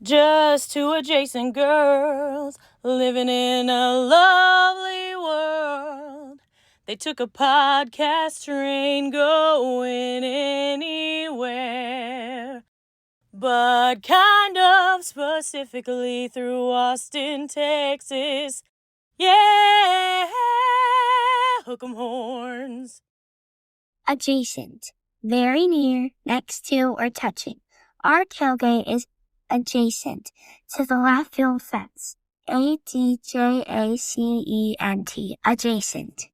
Just two adjacent girls living in a lovely world. They took a podcast train going anywhere, but kind of specifically through Austin, Texas. Yeah, hook 'em horns. Adjacent. Very near, next to, or touching. Our tailgate is adjacent to the left field fence. ADJACENT. Adjacent.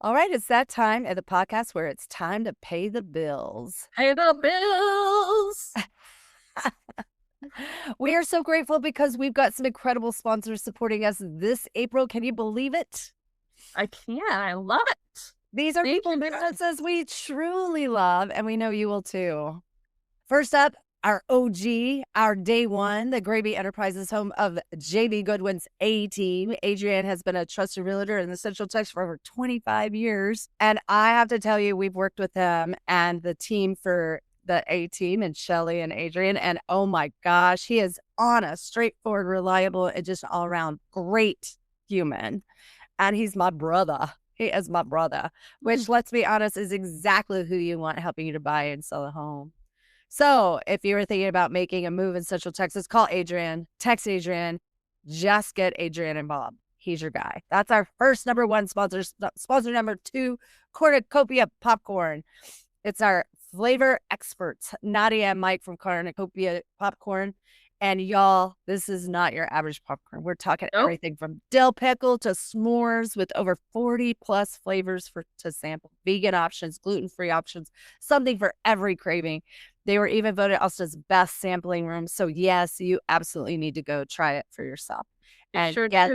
All right, it's that time at the podcast where it's time to pay the bills. Pay the bills. We are so grateful because we've got some incredible sponsors supporting us this April. Can you believe it? I can. I love it. These are people and businesses we truly love, and we know you will too. First up, our OG, our day one, the Gravy Enterprises home of JB Goodwin's A-Team. Adrienne has been a trusted realtor in the Central Texas for over 25 years. And I have to tell you, we've worked with them and the team for the A-Team and Shelly and Adrienne. And oh my gosh, he is honest, straightforward, reliable, and just all around great human. And he's my brother. He is my brother, which, let's be honest, is exactly who you want helping you to buy and sell a home. So if you were thinking about making a move in Central Texas, call Adrienne, text Adrienne, just get Adrienne involved. He's your guy. That's our first number one sponsor. Sponsor number two, Cornucopia Popcorn. It's our flavor experts, Nadia and Mike from Cornucopia Popcorn. And y'all, this is not your average popcorn. We're talking everything from dill pickle to s'mores with over 40 plus flavors to sample. Vegan options, gluten-free options, something for every craving. They were even voted Austin's best sampling room. So yes, you absolutely need to go try it for yourself. And get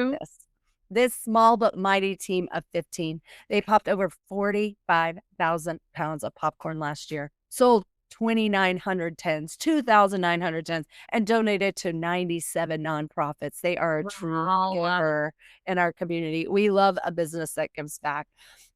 this small but mighty team of 15. They popped over 45,000 pounds of popcorn last year. Sold 2,900 tins, 2,900 tins, and donated to 97 nonprofits. They are a true giver in our community. We love a business that gives back.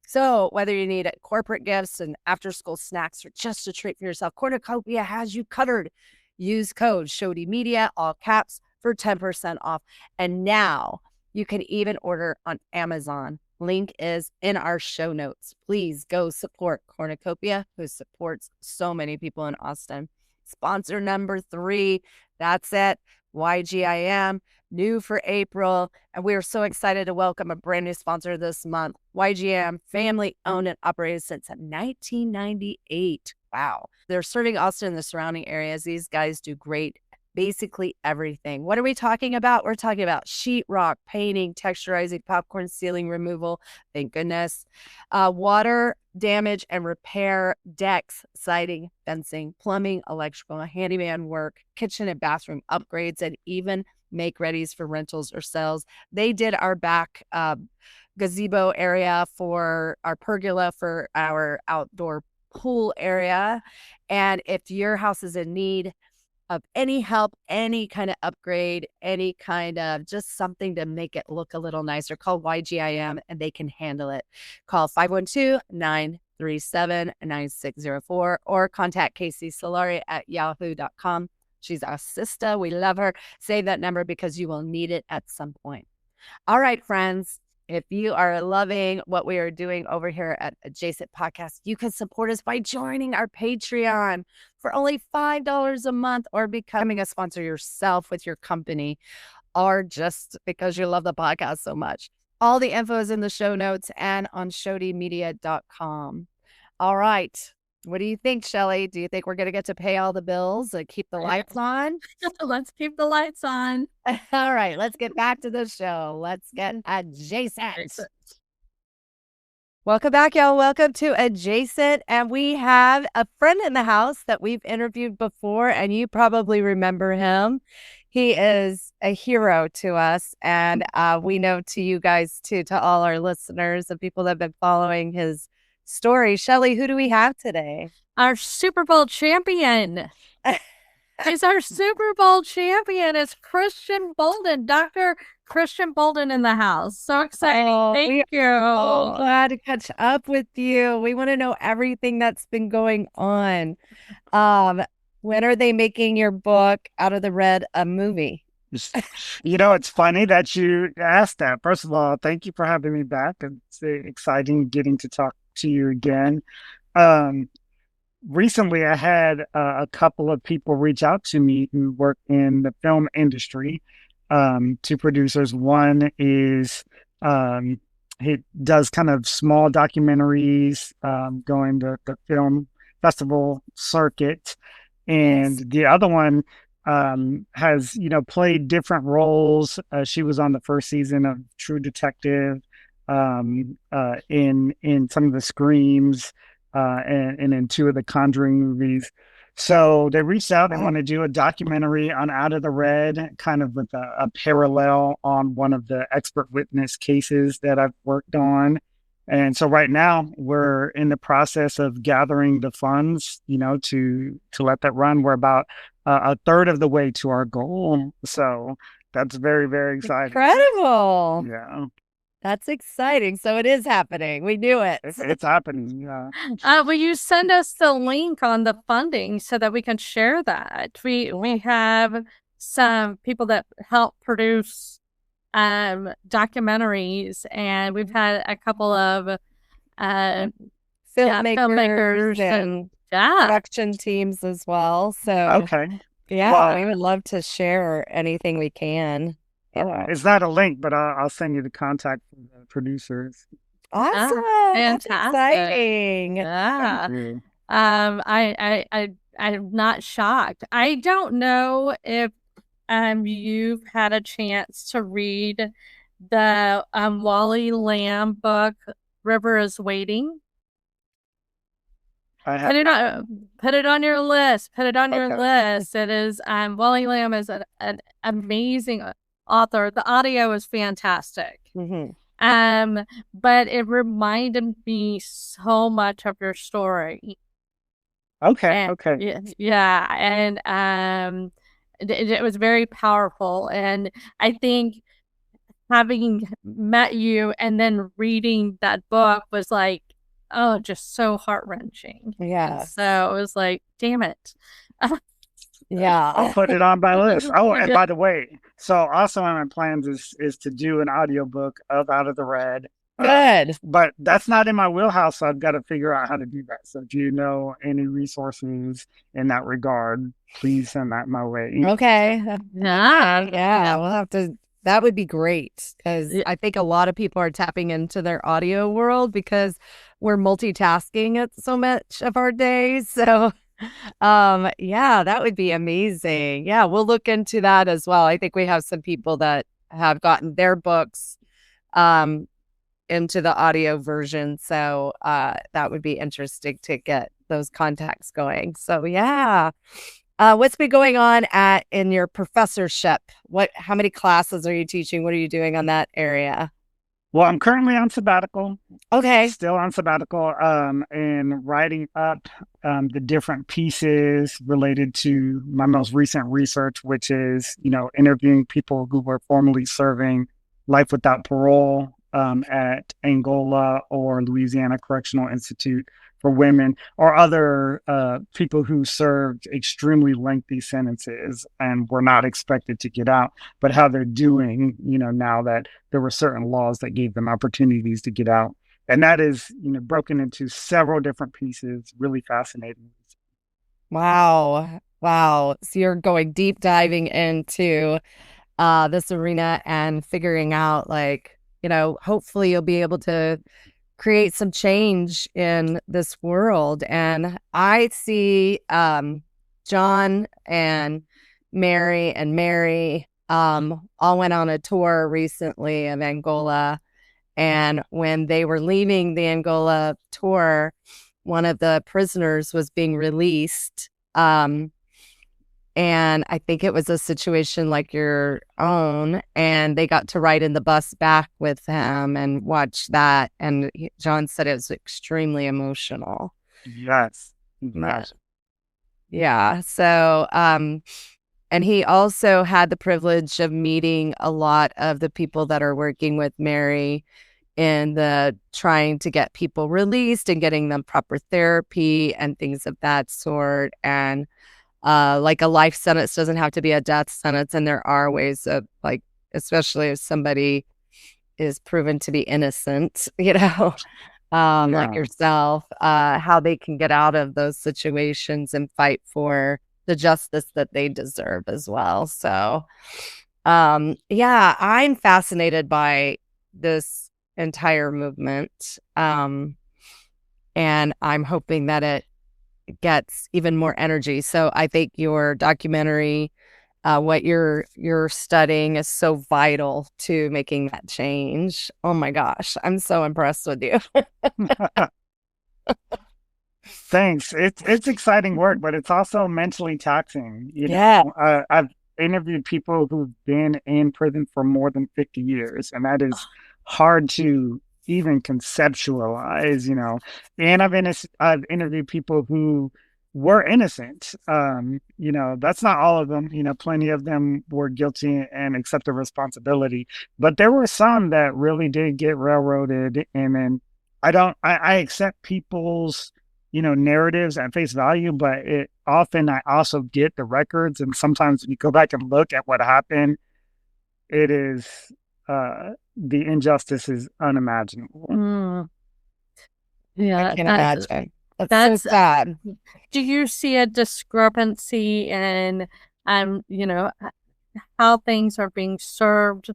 So whether you need corporate gifts and after-school snacks or just a treat for yourself, Cornucopia has you covered. Use code Shody Media, all caps, for 10% off. And now you can even order on Amazon. Link is in our show notes. Please go support Cornucopia, who supports so many people in Austin. Sponsor number 3, that's it. YGIM, new for April. And we are so excited to welcome a brand new sponsor this month. YGM, family owned and operated since 1998. Wow. They're serving Austin and the surrounding areas. These guys do great. Basically everything. What are we talking about? We're talking about sheetrock, painting, texturizing, popcorn sealing removal. Thank goodness. Water damage and repair, decks, siding, fencing, plumbing, electrical, handyman work, kitchen and bathroom upgrades, and even make readies for rentals or sales. They did our back gazebo area for our pergola for our outdoor pool area. And if your house is in need of any help, any kind of upgrade, any kind of just something to make it look a little nicer, call YGIM and they can handle it. Call 512-937-9604 or contact Casey Solari at yahoo.com. She's our sister. We love her. Save that number because you will need it at some point. All right, friends. If you are loving what we are doing over here at Adjacent Podcast, you can support us by joining our Patreon for only $5 a month or becoming a sponsor yourself with your company or just because you love the podcast so much. All the info is in the show notes and on shodymedia.com. All right. What do you think, Shelly? Do you think we're going to get to pay all the bills and keep the lights on? Let's keep the lights on. All right, let's get back to the show. Let's get adjacent. Welcome back, y'all. Welcome to Adjacent. And we have a friend in the house that we've interviewed before, and you probably remember him. He is a hero to us, and we know to you guys, too, to all our listeners and people that have been following his story. Shelly, who do we have today? Our Super Bowl champion. He's our Super Bowl champion. It's Christian Bolden, Dr. Christian Bolden in the house. So exciting. Thank you. So glad to catch up with you. We want to know everything that's been going on. When are they making your book Out of the Red a movie? It's funny that you asked that. First of all, thank you for having me back. It's exciting getting to talk to you again. Um, Recently, I had a couple of people reach out to me who work in the film industry. Two producers. One is he does kind of small documentaries, going the film festival circuit, and the other one has played different roles. She was on the first season of True Detective, in some of the Screams, and in two of the Conjuring movies. So they reached out. They want to do a documentary on Out of the Red, kind of with a parallel on one of the expert witness cases that I've worked on. And so right now we're in the process of gathering the funds, to let that run. We're about a third of the way to our goal. So that's very, very exciting. Incredible. Yeah. That's exciting. So it is happening. We knew it. It's happening. Yeah. Will you send us the link on the funding so that we can share that? We have some people that help produce documentaries, and we've had a couple of filmmakers and production teams as well. So okay. Yeah, well, we would love to share anything we can. It's not a link, but I'll send you the contact for the producers. Awesome. Fantastic. That's exciting. Yeah. I'm not shocked. I don't know if you've had a chance to read the Wally Lamb book, River is Waiting. Put it on your list. Put it on your list. It is Wally Lamb is an amazing author. The audio is fantastic. Mm-hmm. But it reminded me so much of your story. Okay. Yeah, and it was very powerful, and I think having met you and then reading that book was like, oh, just so heart-wrenching. Yeah. So it was like, damn it. Yeah. I'll put it on my list. Oh, and by the way, so also on my plans is to do an audiobook of Out of the Red. Good. But that's not in my wheelhouse, so I've got to figure out how to do that. So if you know any resources in that regard, please send that my way. Okay. Yeah. We'll have to. That would be great, because I think a lot of people are tapping into their audio world because we're multitasking at so much of our days. So that would be amazing. Yeah, we'll look into that as well. I think we have some people that have gotten their books into the audio version. So that would be interesting to get those contacts going. So yeah. What's been going on in your professorship? How many classes are you teaching? What are you doing on that area? Well, I'm currently on sabbatical. Okay. Still on sabbatical, and writing up the different pieces related to my most recent research, which is, interviewing people who were formerly serving life without parole at Angola or Louisiana Correctional Institute for Women, or other people who served extremely lengthy sentences and were not expected to get out, but how they're doing, now that there were certain laws that gave them opportunities to get out. And that is, broken into several different pieces, really fascinating. Wow. So you're going deep diving into this arena and figuring out, hopefully you'll be able to create some change in this world. And I see John and Mary all went on a tour recently of Angola. And when they were leaving the Angola tour, one of the prisoners was being released. And I think it was a situation like your own, and they got to ride in the bus back with him and watch that. And John said it was extremely emotional. Yes. Yeah. So, and he also had the privilege of meeting a lot of the people that are working with Mary in the trying to get people released and getting them proper therapy and things of that sort. And like a life sentence doesn't have to be a death sentence. And there are ways of, like, especially if somebody is proven to be innocent, like yourself, how they can get out of those situations and fight for the justice that they deserve as well. So, yeah, I'm fascinated by this entire movement. And I'm hoping that it gets even more energy. So I think your documentary, what you're studying is so vital to making that change. Oh my gosh, I'm so impressed with you. Thanks. It's exciting work, but it's also mentally taxing. Yeah. I've interviewed people who've been in prison for more than 50 years, and that is hard to even conceptualize, And I've interviewed people who were innocent. That's not all of them. Plenty of them were guilty and accepted responsibility, but there were some that really did get railroaded. And then I accept people's narratives at face value, but it often I also get the records, and sometimes when you go back and look at what happened, it is the injustice is unimaginable. Yeah, I can imagine. That's so sad. Do you see a discrepancy in how things are being served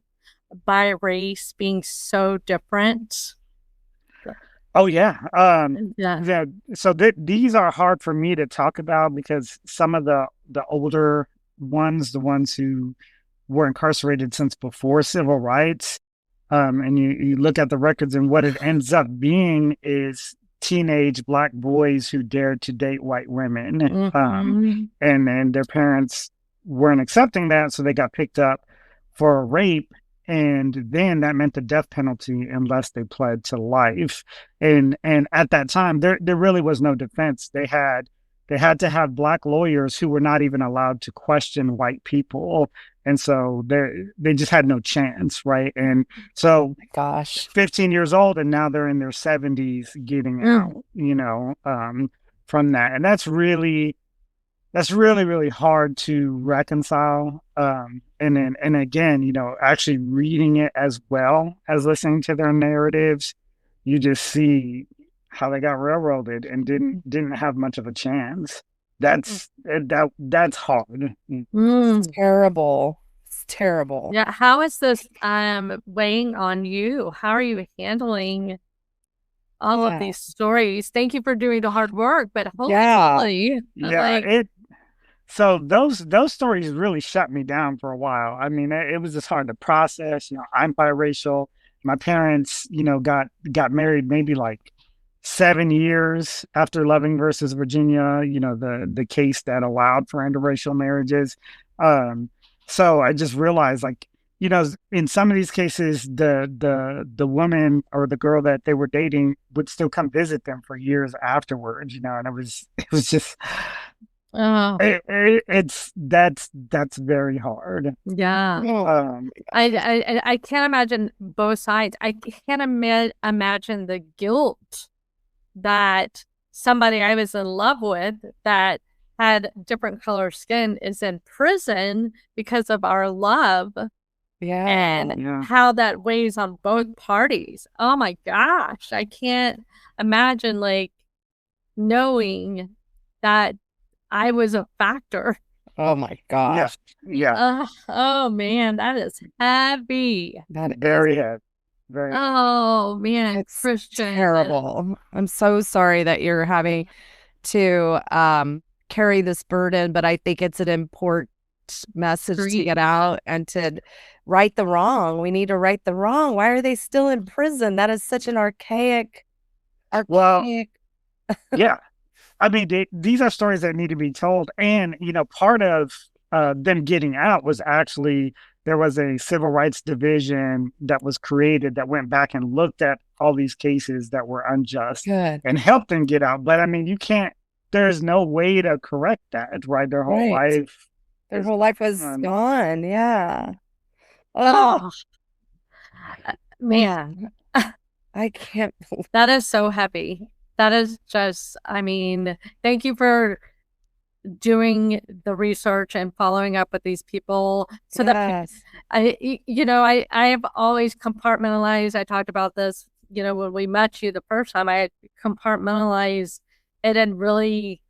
by race being so different? Oh yeah. Yeah. So these are hard for me to talk about because some of the older ones, the ones who were incarcerated since before civil rights, and you look at the records, and what it ends up being is teenage Black boys who dared to date white women, and then their parents weren't accepting that, so they got picked up for a rape. And then that meant the death penalty unless they pled to life. And at that time, there really was no defense. They had to have Black lawyers who were not even allowed to question white people, and so they just had no chance, right? And so, gosh, 15 years old, and now they're in their 70s getting out, from that, and that's really really hard to reconcile. And again, actually reading it as well as listening to their narratives, you just see how they got railroaded and didn't have much of a chance. That's hard. It's terrible. It's terrible. Yeah. How is this weighing on you? How are you handling all of these stories? Thank you for doing the hard work, but hopefully, so those stories really shut me down for a while. I mean, it was just hard to process. I'm biracial. My parents, got married maybe like 7 years after Loving versus Virginia. The case that allowed for interracial marriages. So I just realized, like, in some of these cases, the woman or the girl that they were dating would still come visit them for years afterwards. And it was just. That's very hard. Yeah. I can't imagine both sides. I can't imagine the guilt that somebody I was in love with that had different color skin is in prison because of our love. Yeah. And how that weighs on both parties. Oh my gosh. I can't imagine knowing that I was a factor. Oh my gosh. Yeah. Oh man, that is heavy. That is very heavy. Very. Oh man, it's Christian. Terrible. I'm so sorry that you're having to carry this burden, but I think it's an important message to get out and to right the wrong. We need to right the wrong. Why are they still in prison? That is such an archaic. Well, yeah. I mean, these are stories that need to be told. And, part of them getting out was actually there was a civil rights division that was created that went back and looked at all these cases that were unjust and helped them get out. But I mean, there's no way to correct that, right? Their whole life was gone. Yeah. Oh, man. I can't. That is so heavy. That is just, I mean, thank you for doing the research and following up with these people so that I've always compartmentalized. I talked about this, when we met you the first time. I compartmentalized it and really,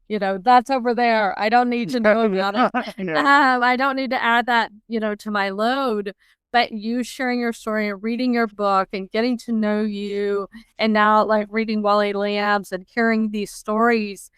that's over there. I don't need to know about it. Yeah. I don't need to add that, to my load. But you sharing your story and reading your book and getting to know you, and now like reading Wally Lamb's and hearing these stories,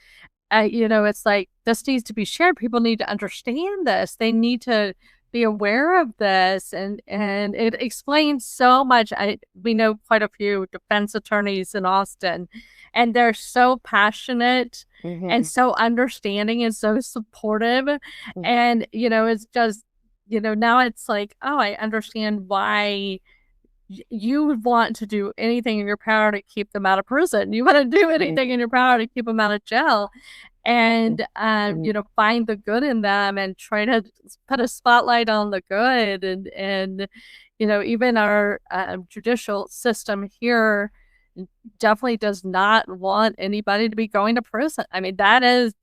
it's like this needs to be shared. People need to understand this. They need to be aware of this, and it explains so much. We know quite a few defense attorneys in Austin, and they're so passionate and so understanding and so supportive. And it's just now it's like, oh, I understand why you would want to do anything in your power to keep them out of prison. You want to do anything in your power to keep them out of jail, and find the good in them and try to put a spotlight on the good. And even our judicial system here definitely does not want anybody to be going to prison. I mean, there's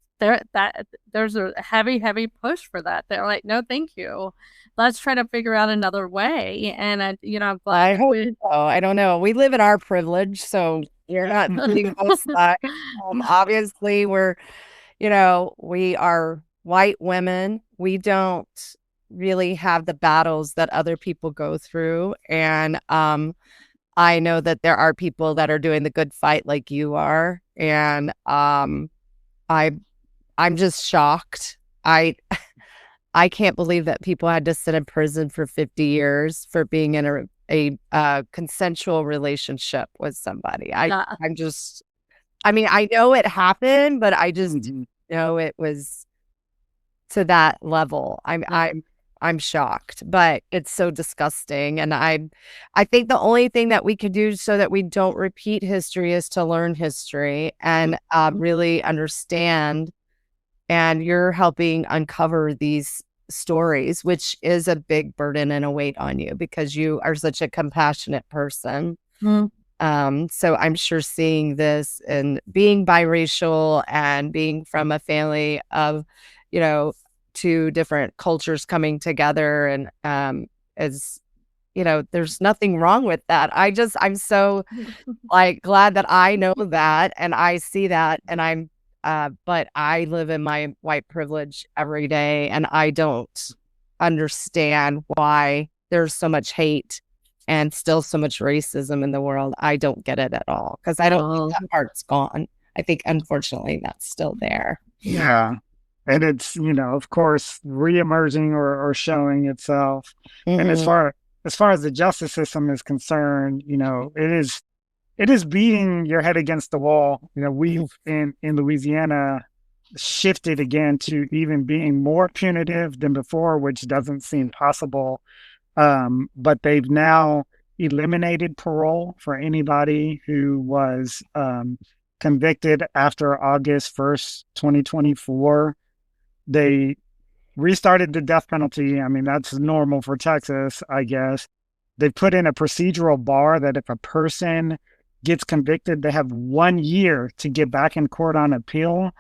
a heavy push for that. They're like, no, thank you. Let's try to figure out another way. And I'm glad. I hope so. I don't know. We live in our privilege, so you're not seeing both sides. Obviously, we are white women. We don't really have the battles that other people go through. And I know that there are people that are doing the good fight like you are. And I'm just shocked. I can't believe that people had to sit in prison for 50 years for being in a consensual relationship with somebody. I mean, I know it happened, but I just didn't know it was to that level. I'm shocked, but it's so disgusting. And I think the only thing that we could do so that we don't repeat history is to learn history and really understand. And you're helping uncover these stories, which is a big burden and a weight on you because you are such a compassionate person. So I'm sure seeing this and being biracial and being from a family of, two different cultures coming together, and there's nothing wrong with that. I'm so like glad that I know that and I see that, and but I live in my white privilege every day, and I don't understand why there's so much hate and still so much racism in the world. I don't get it at all because I don't think that part's gone. I think, unfortunately, that's still there. Yeah. And it's, of course, reemerging or showing itself. And as far as the justice system is concerned, it is beating your head against the wall. We've in Louisiana shifted again to even being more punitive than before, which doesn't seem possible. But they've now eliminated parole for anybody who was convicted after August 1st, 2024. They restarted the death penalty. I mean, that's normal for Texas, I guess. They put in a procedural bar that if a person gets convicted, they have 1 year to get back in court on appeal,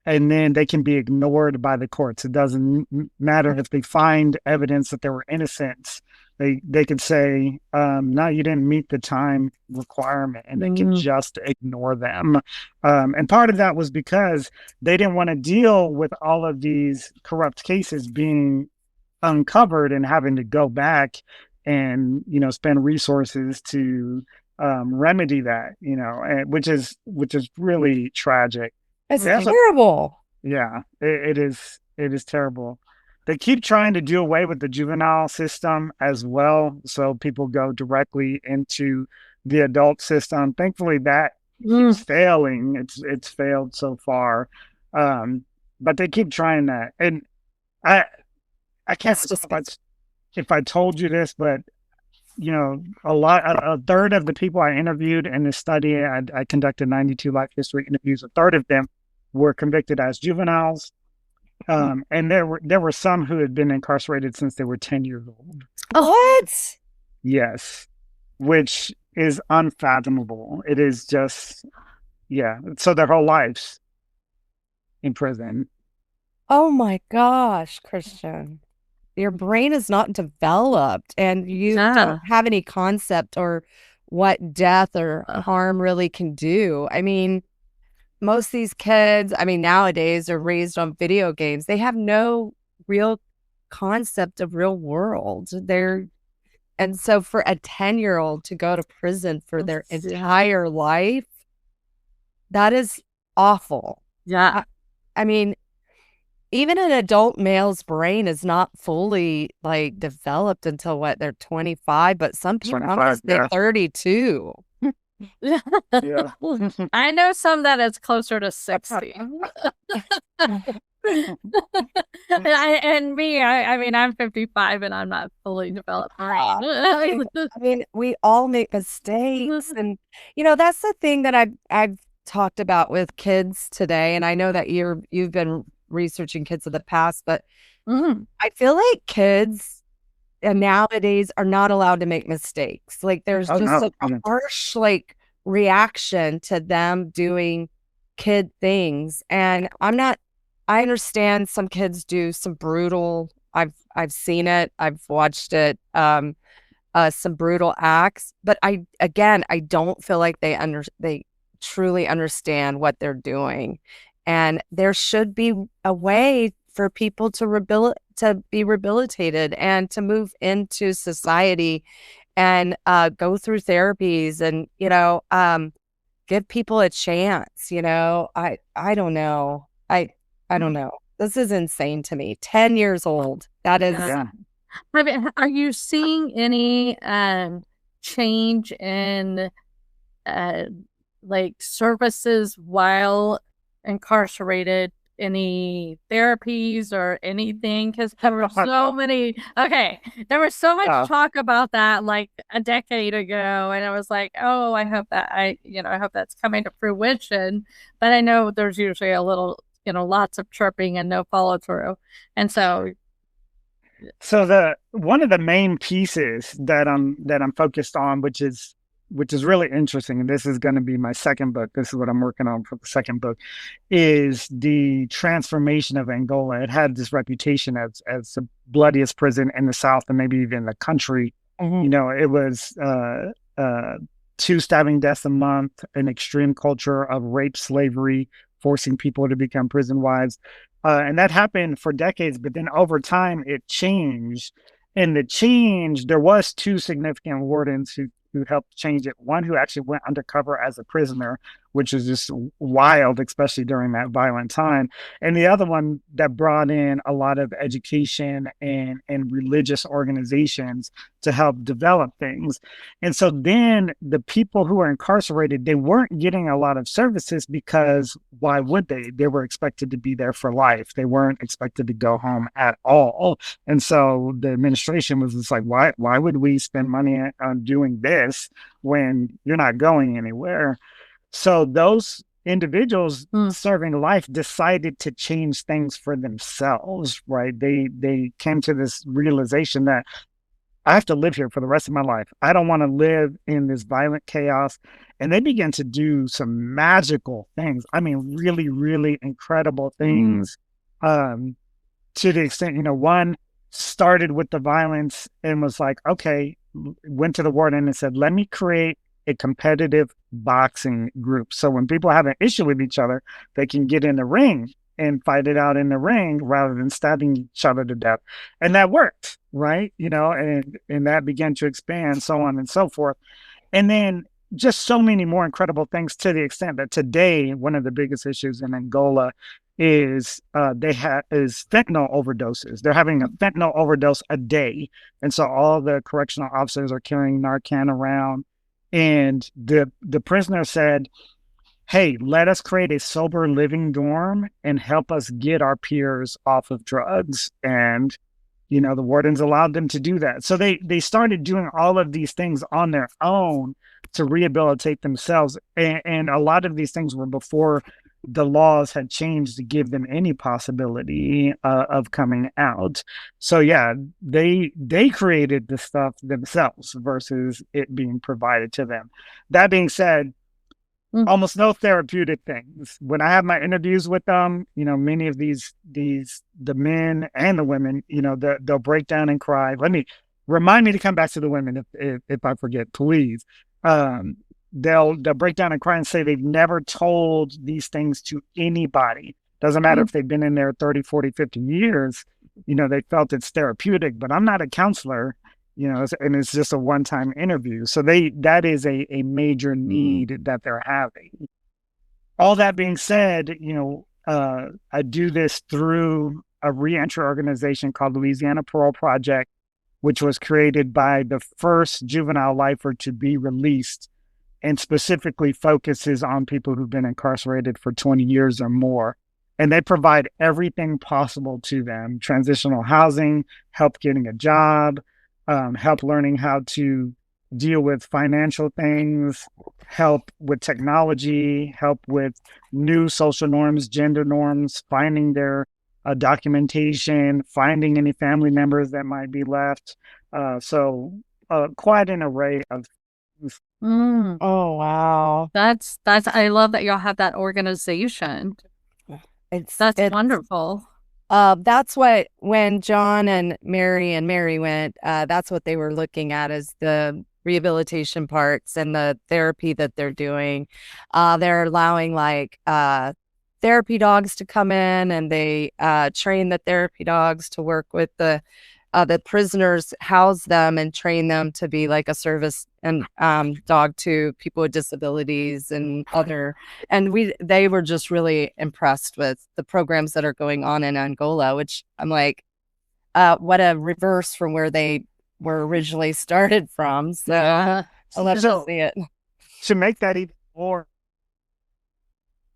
and then they can be ignored by the courts. It doesn't matter if they find evidence that they were innocent. They could say, no, you didn't meet the time requirement, and they can just ignore them. And part of that was because they didn't want to deal with all of these corrupt cases being uncovered and having to go back and, spend resources to remedy that, and which is really tragic. It's terrible. Yeah, it is. It is terrible. They keep trying to do away with the juvenile system as well, so people go directly into the adult system. Thankfully, that keeps failing. It's failed so far, but they keep trying that. And I can't remember if I told you this, but a third of the people I interviewed in this study, I conducted 92 life history interviews. A third of them were convicted as juveniles. And there were some who had been incarcerated since they were 10 years old. What? Yes, which is unfathomable. It is just, yeah. So their whole lives in prison. Oh my gosh, Christian. Your brain is not developed and you don't Yeah. have any concept or what death or harm really can do. I mean, most of these kids, I mean, nowadays are raised on video games. They have no real concept of real world. And so for a 10-year-old to go to prison for their entire life, that is awful. Yeah. I mean, even an adult male's brain is not fully like developed until what they're 25, but some people 25, they're yeah. 32. Yeah. I know some that it's closer to 60. I mean, I'm 55 and I'm not fully developed. I mean, we all make mistakes, and that's the thing that I've talked about with kids today. And I know that you've been researching kids of the past, but I feel like kids nowadays are not allowed to make mistakes. Like there's just a harsh like reaction to them doing kid things, and I understand some kids do some brutal. I've seen it. I've watched it. Some brutal acts, but I don't feel like they truly understand what they're doing, and there should be a way for people to be rehabilitated and to move into society and go through therapies and give people a chance. I don't know. I don't know. This is insane to me. 10 years old. That is. Yeah. Are you seeing any change in like services while incarcerated? Any therapies or anything? Because there were so many. Okay, there was so much talk about that like a decade ago, and I was like, oh, I hope that's coming to fruition. But I know there's usually a little, lots of chirping and no follow through, and so the one of the main pieces that I'm focused on, which is really interesting, and this is going to be my second book. This is what I'm working on for the second book, is the transformation of Angola. It had this reputation as the bloodiest prison in the South and maybe even the country. It was 2 stabbing deaths a month, an extreme culture of rape, slavery, forcing people to become prison wives. And that happened for decades, but then over time it changed. And there was 2 significant wardens who helped change it. One who actually went undercover as a prisoner, which is just wild, especially during that violent time. And the other one that brought in a lot of education and religious organizations to help develop things. And so then the people who were incarcerated, they weren't getting a lot of services because why would they? They were expected to be there for life. They weren't expected to go home at all. And so the administration was just like, why would we spend money on doing this when you're not going anywhere? So those individuals serving life decided to change things for themselves, right? They came to this realization that I have to live here for the rest of my life. I don't want to live in this violent chaos. And they began to do some magical things. I mean, really, really incredible things. To the extent, one started with the violence and was like, okay, went to the warden and said, let me create a competitive boxing group. So when people have an issue with each other, they can get in the ring and fight it out in the ring rather than stabbing each other to death. And that worked, right? And that began to expand, so on and so forth. And then just so many more incredible things, to the extent that today, one of the biggest issues in Angola is fentanyl overdoses. They're having a fentanyl overdose a day. And so all the correctional officers are carrying Narcan around. And the prisoner said, hey, let us create a sober living dorm and help us get our peers off of drugs. And, the wardens allowed them to do that. So they started doing all of these things on their own to rehabilitate themselves. And a lot of these things were before the laws had changed to give them any possibility of coming out. So yeah, they created the stuff themselves versus it being provided to them. That being said, almost no therapeutic things. When I have my interviews with them, many of the men and the women, they'll break down and cry. Remind me to come back to the women if I forget, please. They'll break down and cry and say they've never told these things to anybody. Doesn't matter if they've been in there 30, 40, 50 years, they felt it's therapeutic, but I'm not a counselor, and it's just a one-time interview. So that is a major need that they're having. All that being said, I do this through a reentry organization called Louisiana Parole Project, which was created by the first juvenile lifer to be released and specifically focuses on people who've been incarcerated for 20 years or more. And they provide everything possible to them: transitional housing, help getting a job, help learning how to deal with financial things, help with technology, help with new social norms, gender norms, finding their documentation, finding any family members that might be left. So quite an array of things. Oh, wow. I love that y'all have that organization. That's wonderful. That's what, when John and Mary went, that's what they were looking at, is the rehabilitation parts and the therapy that they're doing. They're allowing therapy dogs to come in, and they train the therapy dogs to work with the prisoners, house them and train them to be like a service and dog to people with disabilities and they were just really impressed with the programs that are going on in Angola, which I'm like, what a reverse from where they were originally started from. So I'll love to see it. To make that even more,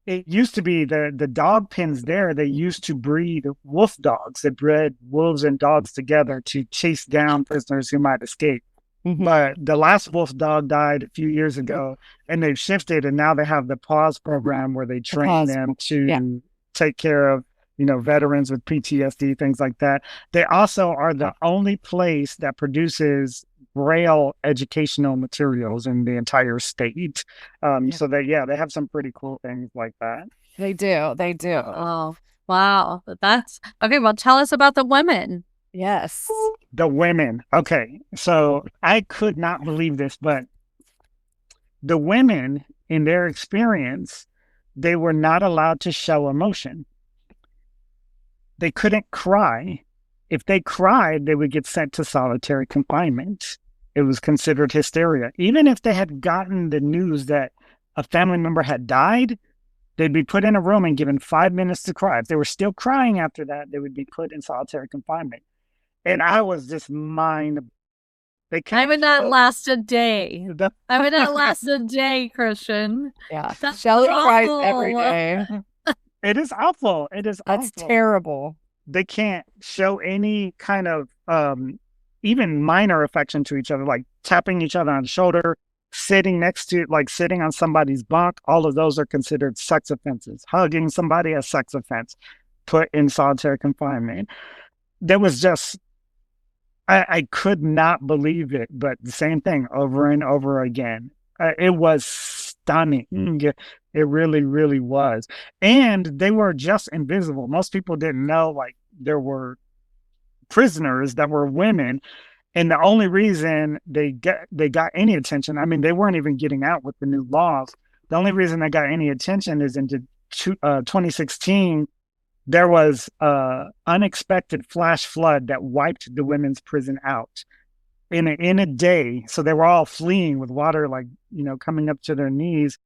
it used to be the dog pens there. They used to breed wolf dogs. They bred wolves and dogs together to chase down prisoners who might escape. But the last wolf dog died a few years ago, and they've shifted, and now they have the PAWS program where they train them to take care of, veterans with PTSD, things like that. They also are the only place that produces Braille educational materials in the entire state. So they have some pretty cool things like that. They do. Oh, wow. That's okay. Well, tell us about the women. Yes. The women. Okay. So I could not believe this, but the women, in their experience, they were not allowed to show emotion. They couldn't cry. If they cried, they would get sent to solitary confinement. It was considered hysteria. Even if they had gotten the news that a family member had died, they'd be put in a room and given 5 minutes to cry. If they were still crying after that, they would be put in solitary confinement. And I was just I would not last a day. I would not last a day, Christian. Yeah. Shelly cries every day. It is awful. That's awful. Terrible. They can't show any kind of even minor affection to each other, like tapping each other on the shoulder, sitting on somebody's bunk. All of those are considered sex offenses. Hugging somebody, a sex offense, put in solitary confinement. There was just, I could not believe it, but the same thing over and over again. It was stunning. It really, really was. And they were just invisible. Most people didn't know, there were prisoners that were women. And the only reason they got any attention, I mean, they weren't even getting out with the new laws. The only reason they got any attention is in 2016, there was an unexpected flash flood that wiped the women's prison out in a day. So they were all fleeing with water, coming up to their knees.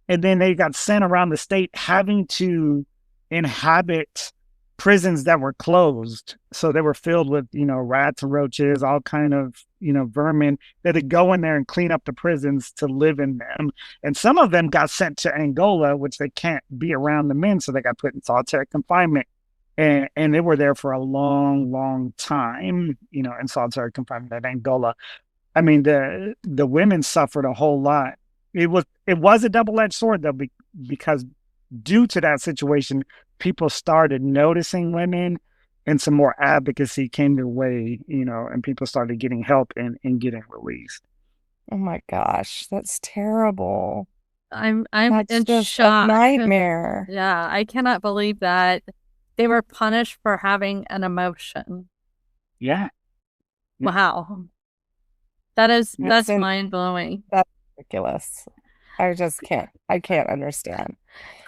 And then they got sent around the state having to inhabit prisons that were closed. So they were filled with, rats and roaches, all kind of, vermin that would go in there and clean up the prisons to live in them. And some of them got sent to Angola, which they can't be around the men. So they got put in solitary confinement. And they were there for a long, long time, in solitary confinement at Angola. I mean, the women suffered a whole lot. It was a double-edged sword, though, because due to that situation, people started noticing women, and some more advocacy came their way, and people started getting help and getting released. Oh my gosh, that's terrible. I'm That's in just shock. a nightmare. Yeah, I cannot believe that they were punished for having an emotion. Yeah. Wow. That's That's mind-blowing. That's ridiculous. I can't understand.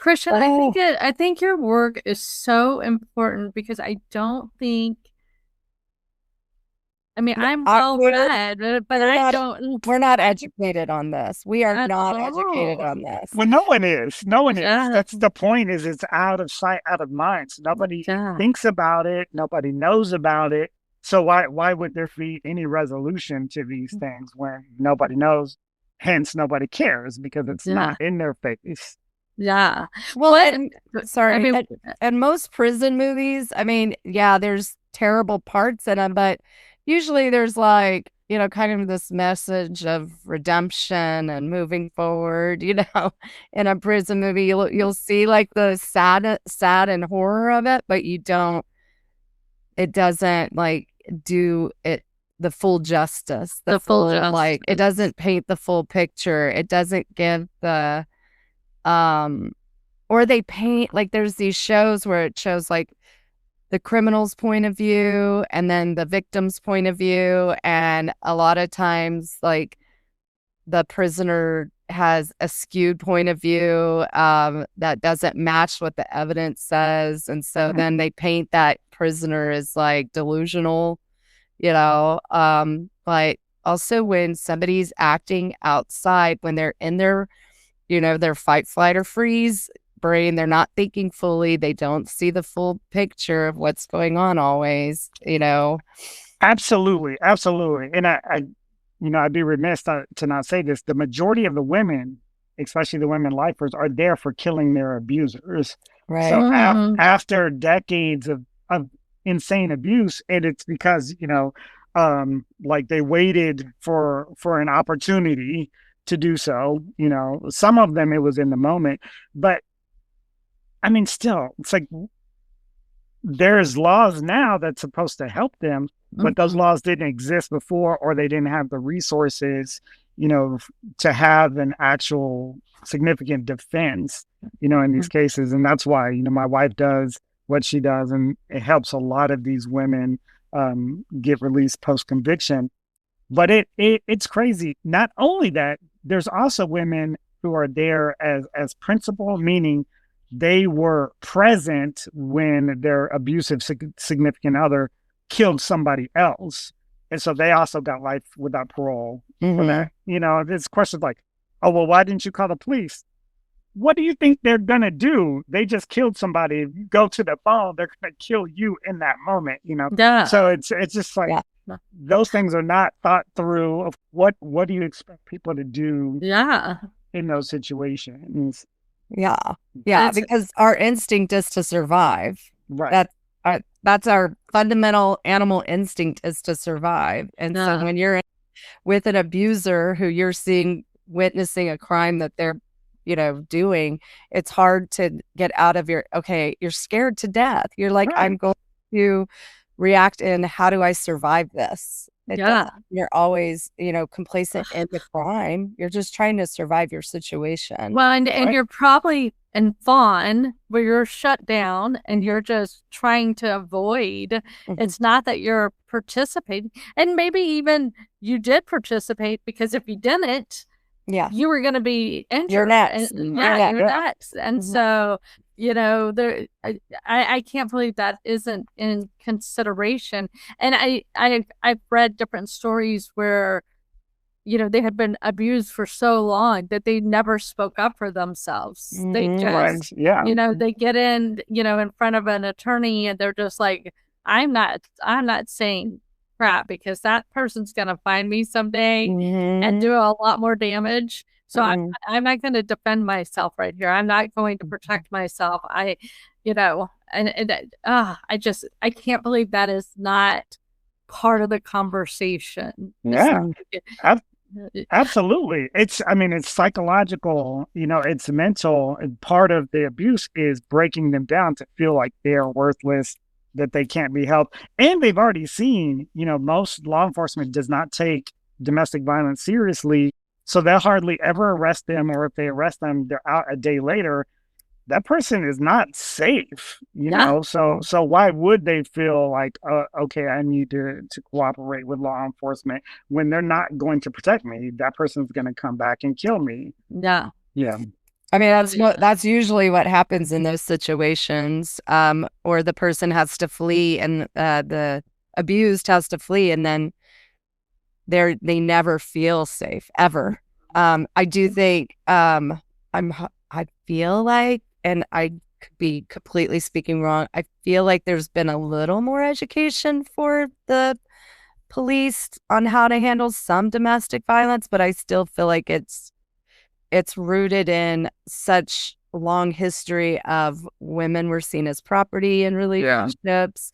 Christian, Oh, I think your work is so important because I don't think, I mean, I'm well read, but I don't we're not educated on this. We are at not educated all. on this. Well, no one is. No one is. Yeah, That's the point, is it's out of sight, out of mind. So nobody yeah, thinks about it. Nobody knows about it. So why would there be any resolution to these things when nobody knows? Hence, nobody cares because it's yeah, not in their face. yeah. Well, But and I sorry, mean, and most prison movies, I mean, yeah, there's terrible parts in them, but usually there's like, you know, kind of this message of redemption and moving forward, you know. In a prison movie, you'll see like the sad and horror of it, but it doesn't like do it the full justice. the full Like it doesn't paint the full picture. It doesn't give the um or they paint like there's these shows where it shows like the criminal's point of view and then the victim's point of view, and a lot of times like the prisoner has a skewed point of view that doesn't match what the evidence says, and so then they paint that prisoner as like delusional, you know. But also when somebody's acting outside, when they're in their, you know, their fight, flight, or freeze brain, they're not thinking fully. They don't see the full picture of what's going on always, you know. Absolutely, absolutely. And I'd be remiss to not say this. The majority of the women, especially the women lifers, are there for killing their abusers. Right. So after decades of insane abuse, and it's because, like they waited for an opportunity to do so. You know, some of them it was in the moment, but I mean, still, it's like there's laws now that's supposed to help them, but those laws didn't exist before, or they didn't have the resources, to have an actual significant defense, in these cases. And that's why, my wife does what she does, and it helps a lot of these women get released post conviction. But it's crazy. Not only that, there's also women who are there as principal, meaning they were present when their abusive significant other killed somebody else. And so they also got life without parole for that. This question like, oh, well, why didn't you call the police? What do you think they're going to do? They just killed somebody. If you go to the phone, they're going to kill you in that moment, Yeah. So it's just like, those things are not thought through of what do you expect people to do in those situations. Yeah, because our instinct is to survive. Right. That's our fundamental animal instinct, is to survive. And so when you're with an abuser who you're witnessing a crime that they're, doing, it's hard to get out of you're scared to death. You're like, right. I'm going to react in, how do I survive this? You're always, complacent in the crime. You're just trying to survive your situation. Well, and you're probably in Fawn where you're shut down and you're just trying to avoid. Mm-hmm. It's not that you're participating. And maybe even you did participate, because if you didn't, you were going to be injured. You're next. You're next. And so, I can't believe that isn't in consideration. And I've read different stories where, they had been abused for so long that they never spoke up for themselves. They just, they get in front of an attorney and they're just like, I'm not saying crap, because that person's going to find me someday and do a lot more damage. So I'm not going to defend myself right here. I'm not going to protect myself. I can't believe that is not part of the conversation. Yeah, absolutely. It's psychological, it's mental. And part of the abuse is breaking them down to feel like they're worthless, that they can't be helped. And they've already seen, most law enforcement does not take domestic violence seriously So they'll hardly ever arrest them, or if they arrest them, they're out a day later. That person is not safe, Yeah. So why would they feel like, okay, I need to cooperate with law enforcement when they're not going to protect me? That person's going to come back and kill me. Yeah. Yeah. I mean, that's usually what happens in those situations, or the person has to flee, and the abused has to flee, and then they never feel safe ever. I do think I feel like, and I could be completely speaking wrong, I feel like there's been a little more education for the police on how to handle some domestic violence, but I still feel like it's rooted in such long history of women were seen as property in relationships.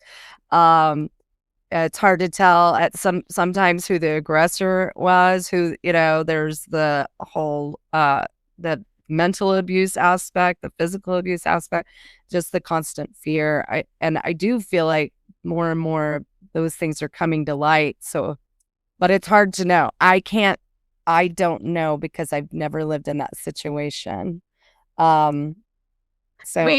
It's hard to tell sometimes who the aggressor was, who, there's the whole the mental abuse aspect, the physical abuse aspect, just the constant fear. I do feel like more and more those things are coming to light. So, but it's hard to know. I don't know because I've never lived in that situation. So and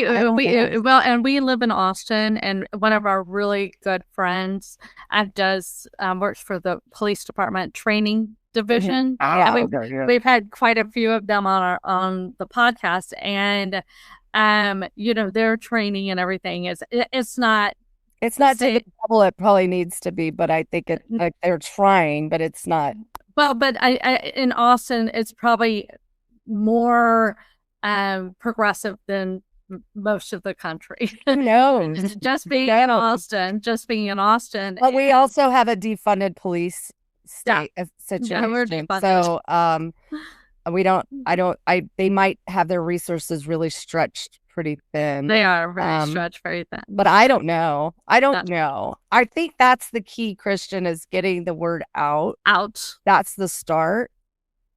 we live in Austin, and one of our really good friends works for the police department training division. Mm-hmm. We've had quite a few of them on the podcast, and their training and everything it's not to the level it probably needs to be, but I think they're trying, but it's not. Well, but I in Austin, it's probably more progressive than most of the country. No, just being in Austin. But we also have a defunded police state situation. So they might have their resources really stretched pretty thin. They are very stretched very thin. But I don't know. I think that's the key, Christian, is getting the word out. That's the start.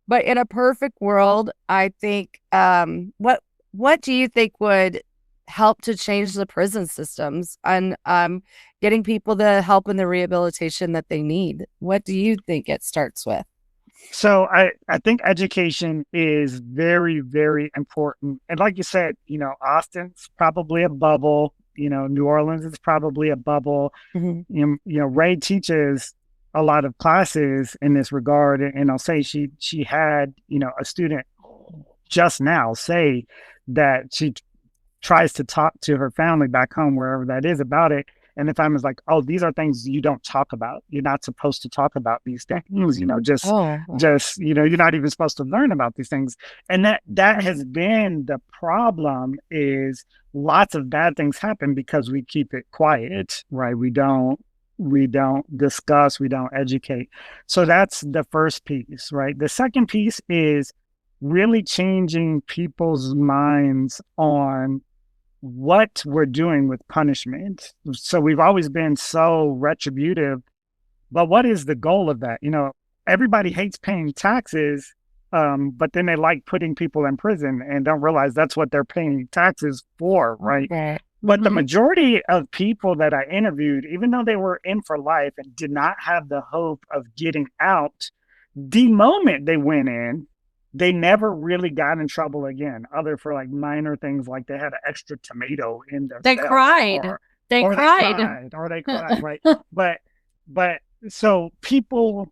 But in a perfect world, I think, what do you think would help to change the prison systems and getting people the help and the rehabilitation that they need? What do you think it starts with? So I think education is very, very important. And like you said, Austin's probably a bubble. New Orleans is probably a bubble. Mm-hmm. Ray teaches a lot of classes in this regard, and I'll say she had a student just now say that she tries to talk to her family back home, wherever that is, about it, and the family's like, oh, these are things you don't talk about. You're not supposed to talk about these things. You're not even supposed to learn about these things. And that has been the problem, is lots of bad things happen because we keep it quiet, right? We don't discuss, we don't educate. So that's the first piece, right? The second piece is really changing people's minds on what we're doing with punishment. So we've always been so retributive, but what is the goal of that? Everybody hates paying taxes, but then they like putting people in prison and don't realize that's what they're paying taxes for, right? Okay. But the majority of people that I interviewed, even though they were in for life and did not have the hope of getting out, the moment they went in, they never really got in trouble again, other for like minor things, like they had an extra tomato in their They cried. They cried, right? But so people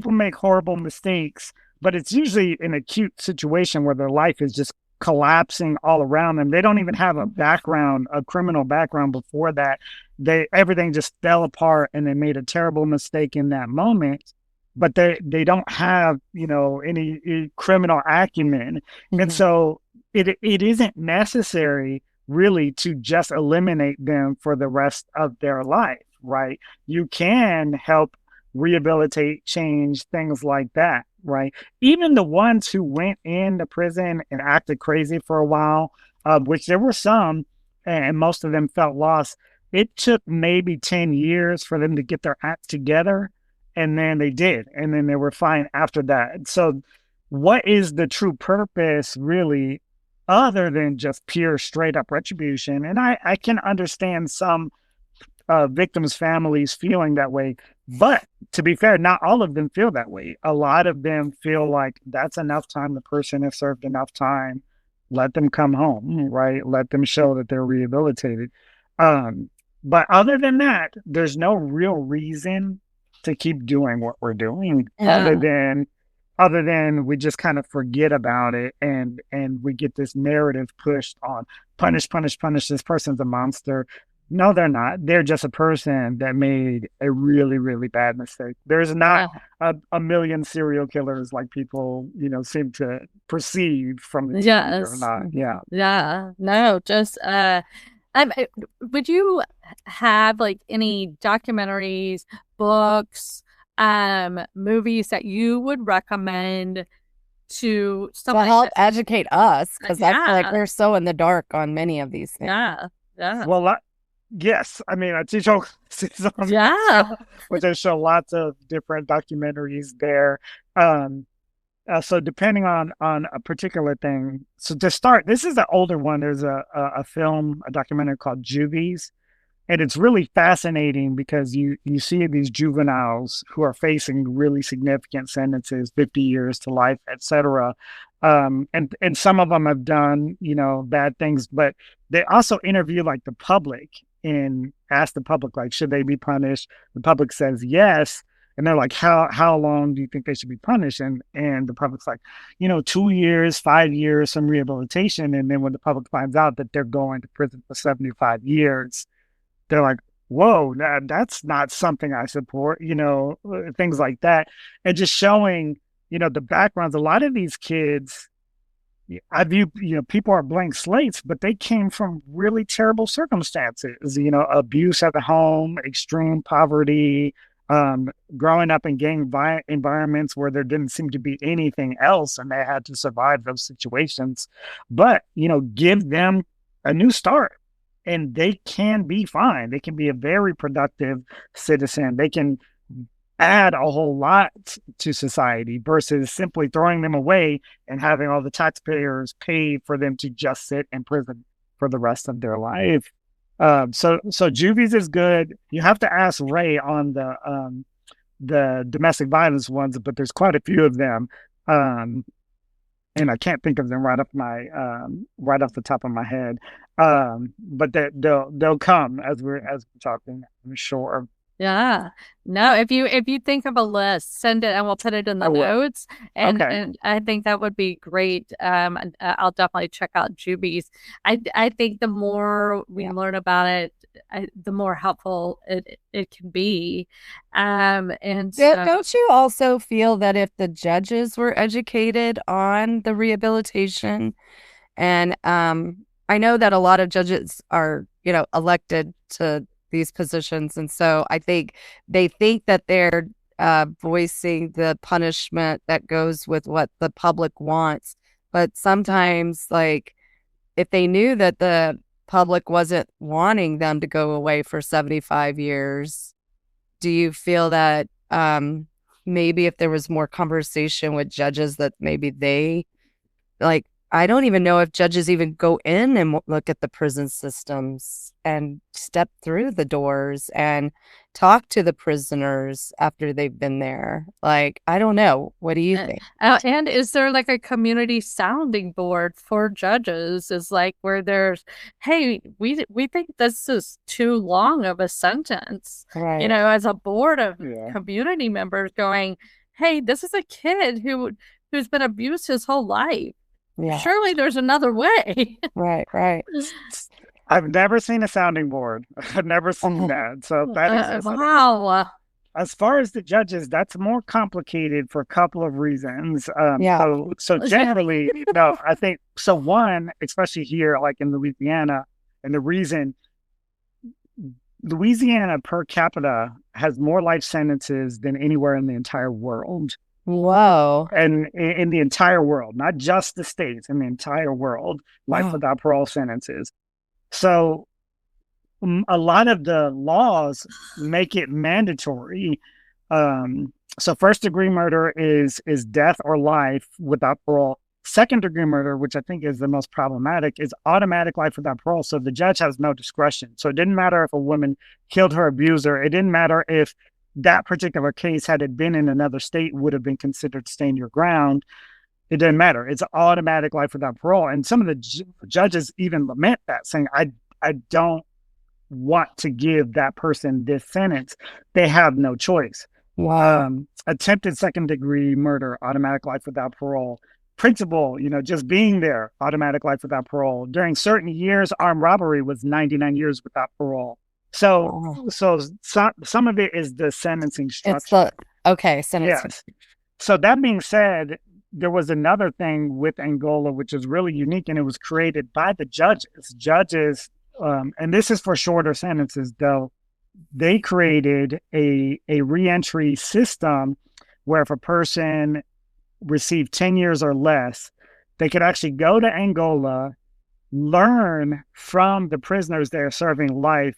make horrible mistakes, but it's usually an acute situation where their life is just collapsing all around them. They don't even have a criminal background before that. Everything just fell apart, and they made a terrible mistake in that moment. But they don't have, any criminal acumen. Mm-hmm. And so it isn't necessary really to just eliminate them for the rest of their life, right? You can help rehabilitate, change, things like that, right? Even the ones who went into prison and acted crazy for a while, which there were some, and most of them felt lost. It took maybe 10 years for them to get their act together. And then they did. And then they were fine after that. So what is the true purpose, really, other than just pure straight up retribution? And I can understand some victims' families feeling that way. But to be fair, not all of them feel that way. A lot of them feel like that's enough time. The person has served enough time. Let them come home, right? Let them show that they're rehabilitated. Um, but other than that, there's no real reason to keep doing what we're doing other than we just kind of forget about it and we get this narrative pushed on punish, punish, punish. This person's a monster. No, they're not. They're just a person that made a really, really bad mistake. There's not a million serial killers like people, seem to perceive from the TV or not. Yeah. Yeah. No, just would you have like any documentaries, books, movies that you would recommend to help educate us? Because I feel like we're so in the dark on many of these things. Yeah. Yeah. Well, yes. I mean, I teach on which I show lots of different documentaries there. So depending on a particular thing. So to start, this is an older one. There's a documentary called Juvies. And it's really fascinating because you see these juveniles who are facing really significant sentences, 50 years to life, etc. And some of them have done, bad things, but they also interview like the public and ask the public, like, should they be punished? The public says yes. And they're like, how long do you think they should be punished? And the public's like, 2 years, 5 years, some rehabilitation. And then when the public finds out that they're going to prison for 75 years, they're like, whoa, that's not something I support, things like that. And just showing, the backgrounds. A lot of these kids, I view, people are blank slates, but they came from really terrible circumstances, abuse at the home, extreme poverty, growing up in gang environments where there didn't seem to be anything else and they had to survive those situations. But, give them a new start. And they can be fine. They can be a very productive citizen. They can add a whole lot to society versus simply throwing them away and having all the taxpayers pay for them to just sit in prison for the rest of their life. So Juvies is good. You have to ask Ray on the domestic violence ones, but there's quite a few of them. And I can't think of them right off the top of my head. But they'll come as we're talking, I'm sure. Yeah. No, if you think of a list, send it and we'll put it in the notes. And I think that would be great. I'll definitely check out Juvies. I think the more we learn about it, the more helpful it can be. And don't you also feel that if the judges were educated on the rehabilitation, and I know that a lot of judges are, elected to these positions, and so I think they think that they're voicing the punishment that goes with what the public wants, but sometimes, like, if they knew that the public wasn't wanting them to go away for 75 years, do you feel that maybe if there was more conversation with judges that maybe they, like, I don't even know if judges even go in and look at the prison systems and step through the doors and talk to the prisoners after they've been there. Like, I don't know. What do you think? And is there like a community sounding board for judges? Is like where there's, hey, we think this is too long of a sentence. Right. As a board of community members going, hey, this is a kid who's been abused his whole life. Yeah. Surely there's another way. Right. I've never seen a sounding board. I've never seen that. So that is wow. As far as the judges, that's more complicated for a couple of reasons. So generally, no, I think so. One, especially here, like in Louisiana, and the reason Louisiana per capita has more life sentences than anywhere in the entire world. Whoa. And in the entire world, not just the states, in the entire world, life without parole sentences. So a lot of the laws make it mandatory. So first degree murder is death or life without parole. Second degree murder, which I think is the most problematic, is automatic life without parole. So the judge has no discretion. So it didn't matter if a woman killed her abuser. It didn't matter if that particular case, had it been in another state, would have been considered stand your ground. It didn't matter. It's automatic life without parole. And some of the judges even lament that, saying, I don't want to give that person this sentence. They have no choice. Wow. Attempted second degree murder, automatic life without parole. Principal, just being there, automatic life without parole. During certain years, armed robbery was 99 years without parole. So some of it is the sentencing structure. Sentencing. Yes. So that being said, there was another thing with Angola, which is really unique, and it was created by the judges. Judges, and this is for shorter sentences, though. They created a reentry system where if a person received 10 years or less, they could actually go to Angola, learn from the prisoners there serving life,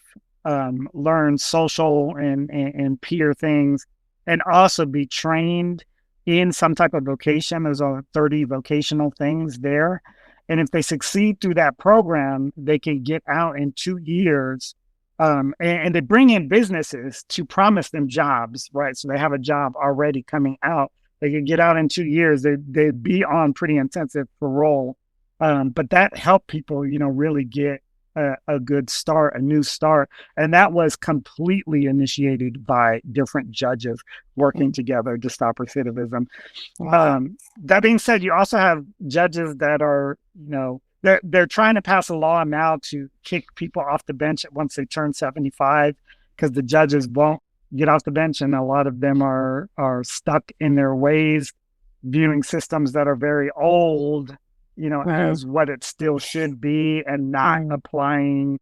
learn social and peer things, and also be trained in some type of vocation. There's 30 vocational things there. And if they succeed through that program, they can get out in 2 years. And they bring in businesses to promise them jobs, right? So they have a job already coming out. They could get out in 2 years. They'd be on pretty intensive parole. But that helped people, really get a good start, a new start. And that was completely initiated by different judges working together to stop recidivism. That being said, you also have judges that are, they're trying to pass a law now to kick people off the bench once they turn 75, because the judges won't get off the bench, and a lot of them are stuck in their ways, viewing systems that are very old, as what it still should be, and not applying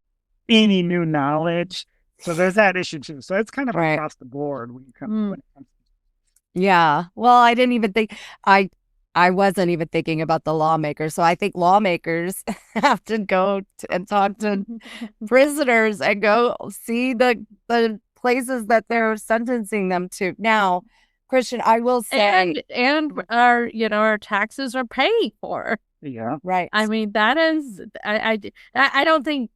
any new knowledge. So there's that issue too. So it's kind of across the board when it comes to. Yeah. Well, I didn't even think I wasn't even thinking about the lawmakers. So I think lawmakers have to go and talk to prisoners and go see the places that they're sentencing them to. Now, Christian, I will say, and our taxes are paid for. Yeah. Right. I mean, that is, I don't think,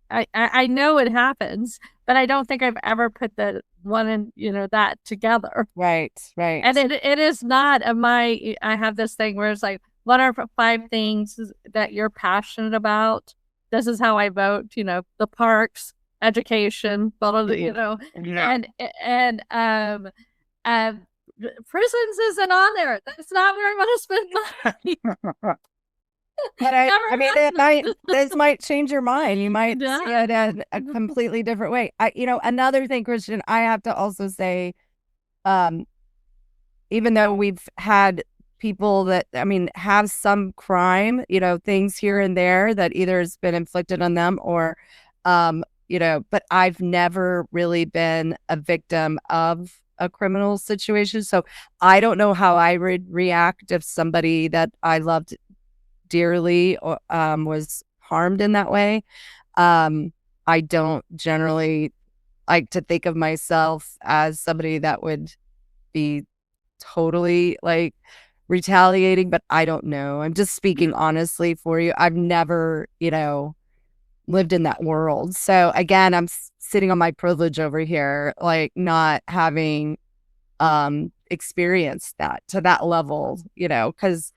I know it happens, but I don't think I've ever put the one in, that together. Right. And it is not I have this thing where it's like, what are 5 things that you're passionate about? This is how I vote, the parks, education, Yeah. and prisons isn't on there. That's not where I'm going to spend money. But this might change your mind. You might see it in a completely different way. Another thing, Christian, I have to also say, even though we've had people that, have some crime, things here and there that either has been inflicted on them or, but I've never really been a victim of a criminal situation. So I don't know how I would react if somebody that I loved dearly was harmed in that way. I don't generally like to think of myself as somebody that would be totally retaliating, but I don't know. I'm just speaking honestly for you. I've never, lived in that world. So again, I'm sitting on my privilege over here, not having experienced that to that level, because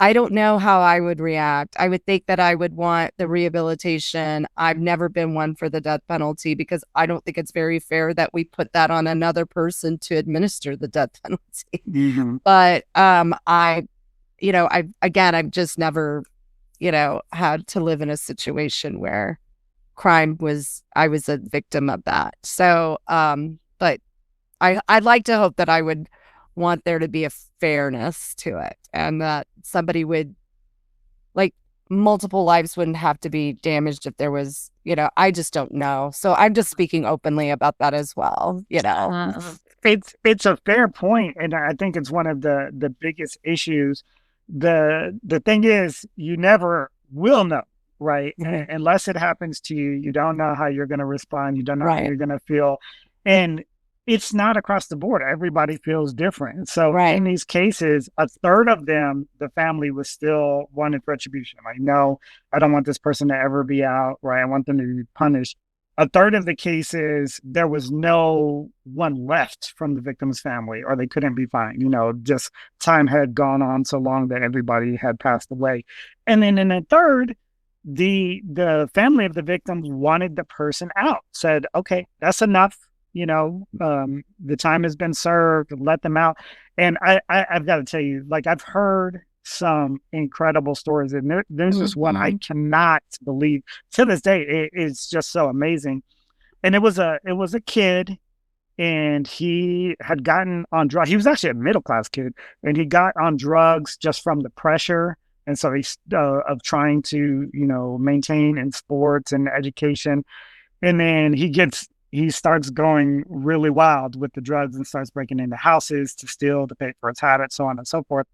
I don't know how I would react. I would think that I would want the rehabilitation. I've never been one for the death penalty because I don't think it's very fair that we put that on another person to administer the death penalty. Mm-hmm. But I've just never, had to live in a situation where I was a victim of that. So, but I'd like to hope that I would want there to be a fairness to it, and that somebody would, multiple lives wouldn't have to be damaged if there was, I just don't know. So I'm just speaking openly about that as well, It's a fair point, and I think it's one of the biggest issues. The thing is, you never will know, right? Unless it happens to you, you don't know how you're going to respond. You don't know how you're going to feel. And it's not across the board. Everybody feels different. So Right. in these cases, a third of them, the family was still wanted retribution. Like, no, I don't want this person to ever be out, right? I want them to be punished. A third of the cases, there was no one left from the victim's family, or they couldn't be found. Just time had gone on so long that everybody had passed away. And then in a third, the family of the victim wanted the person out, said, okay, that's enough. The time has been served, let them out. And I've got to tell you, like, I've heard some incredible stories, and there's just one I cannot believe to this day. It's just so amazing. And it was a kid, and he had gotten on drugs. He was actually a middle class kid, and he got on drugs just from the pressure. And so he's of trying to, maintain in sports and education. And then he starts going really wild with the drugs and starts breaking into houses to steal, to pay for his habit, so on and so forth.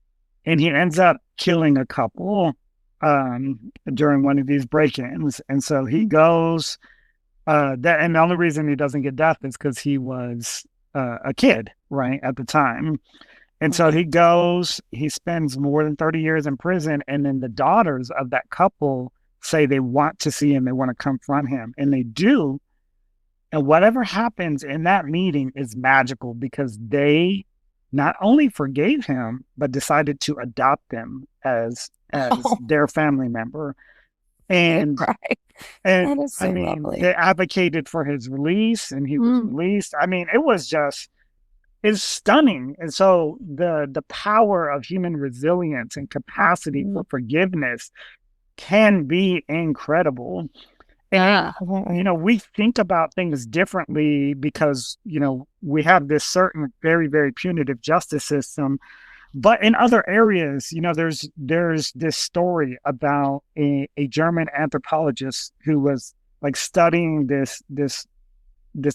And he ends up killing a couple during one of these break-ins. And so he goes, and the only reason he doesn't get death is because he was a kid, right, at the time. And so he spends more than 30 years in prison. And then the daughters of that couple say they want to see him, they want to confront him, and they do. And whatever happens in that meeting is magical, because they not only forgave him, but decided to adopt him as their family member. And Right. and That is so I mean, lovely. they advocated for his release, and he was released. I mean, it's stunning. And so the power of human resilience and capacity for forgiveness can be incredible. And, we think about things differently because, we have this certain very, very punitive justice system. But in other areas, there's this story about a German anthropologist who was like studying this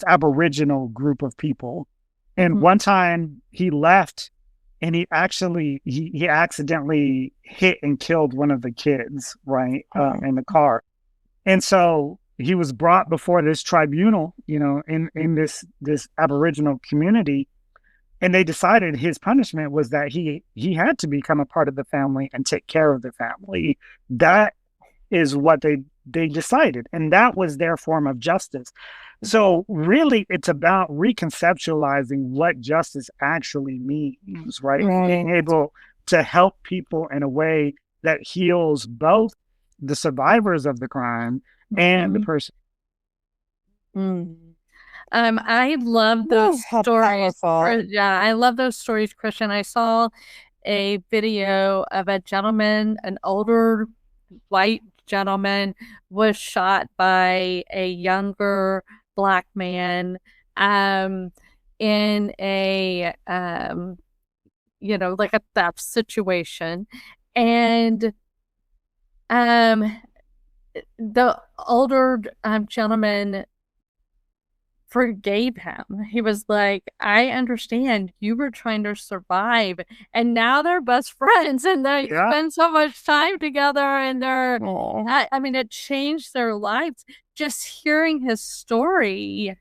Aboriginal group of people. And one time he left, and he accidentally hit and killed one of the kids, right, in the car. And so he was brought before this tribunal, in this Aboriginal community, and they decided his punishment was that he had to become a part of the family and take care of the family. That is what they decided, and that was their form of justice. So really, it's about reconceptualizing what justice actually means, right? Being able to help people in a way that heals both the survivors of the crime and the person. I love those stories. I love those stories, Christian. I saw a video of a gentleman, an older white gentleman, was shot by a younger Black man in a like a theft situation. And the older gentleman forgave him. He was like, I understand you were trying to survive, and now they're best friends, and they spend so much time together, and it changed their lives. Just hearing his story,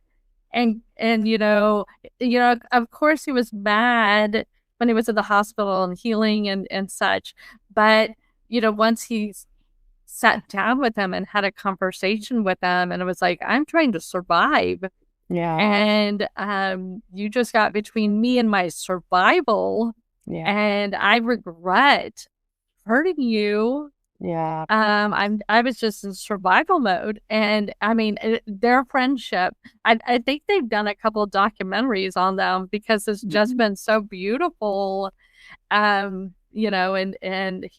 and of course he was mad when he was in the hospital and healing and such, but once he sat down with him and had a conversation with him, and it was like, I'm trying to survive. And you just got between me and my survival. And I regret hurting you. I was just in survival mode. And I mean, their friendship, I think they've done a couple of documentaries on them, because it's just been so beautiful. And he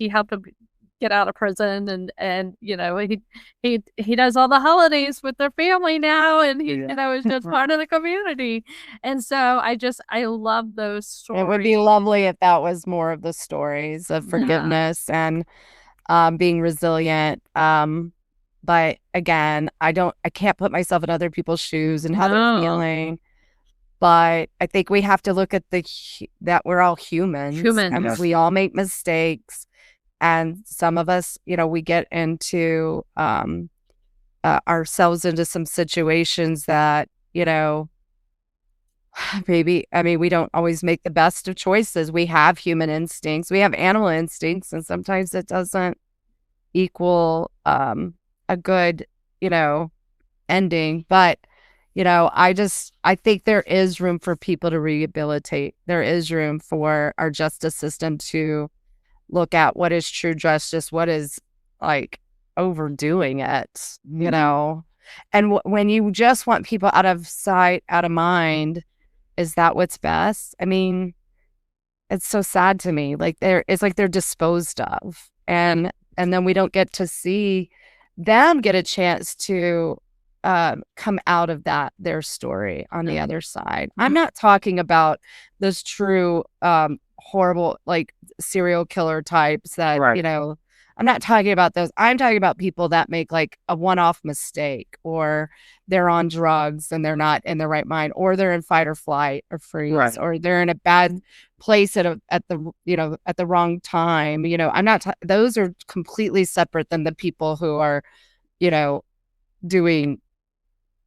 helped him get out of prison, and he does all the holidays with their family now, and he is just part of the community. And so I love those stories. It would be lovely if that was more of the stories of forgiveness and being resilient. But again, I can't put myself in other people's shoes and how they're feeling. But I think we have to look at that we're all humans. And we all make mistakes. And some of us, we get into ourselves into some situations that, maybe, I mean, we don't always make the best of choices. We have human instincts, we have animal instincts, and sometimes it doesn't equal a good, ending. But, I think there is room for people to rehabilitate. There is room for our justice system to look at what is true justice, what is like overdoing it, And when you just want people out of sight, out of mind, is that what's best? I mean, it's so sad to me. Like it's like they're disposed of, and then we don't get to see them get a chance to come out of their story on the other side. I'm not talking about those true horrible like serial killer types that Right. I'm not talking about those. I'm talking about people that make like a one-off mistake, or they're on drugs and they're not in the right mind, or they're in fight or flight or freeze, Right. or they're in a bad place at the wrong time. I'm not. Those are completely separate than the people who are, doing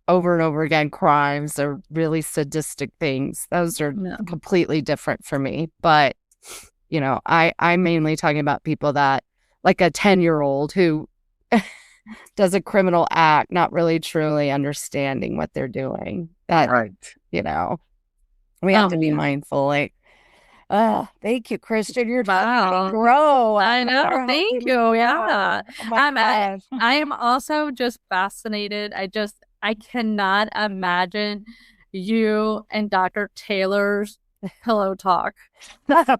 over and over again crimes or really sadistic things. Those are completely different for me. But I'm mainly talking about people that, like a 10-year-old who does a criminal act, not really truly understanding what they're doing. That, Right. we have to be mindful. Like, thank you, Christian. You're Wow. grow. I know. Thank you. Yeah. Oh my gosh. I am also just fascinated. I cannot imagine you and Dr. Taylor's pillow talk. I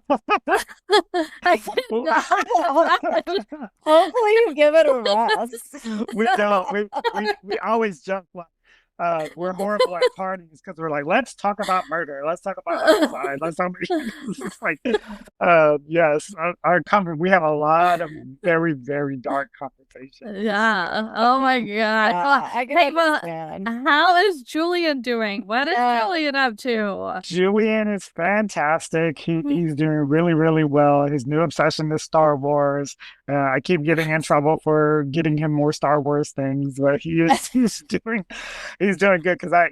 cannot. Hopefully you give it a rest. We don't. We always joke like we're horrible at parties because we're like, let's talk about murder, let's talk about homicide, let's talk about it's like yes, our we have a lot of very, very dark conversations. Yeah. Oh my God. I can Hey, well, understand. how is Julian doing? What is Julian up to? Julian is fantastic. He's doing really, really well. His new obsession is Star Wars. I keep getting in trouble for getting him more Star Wars things, but he's doing good because I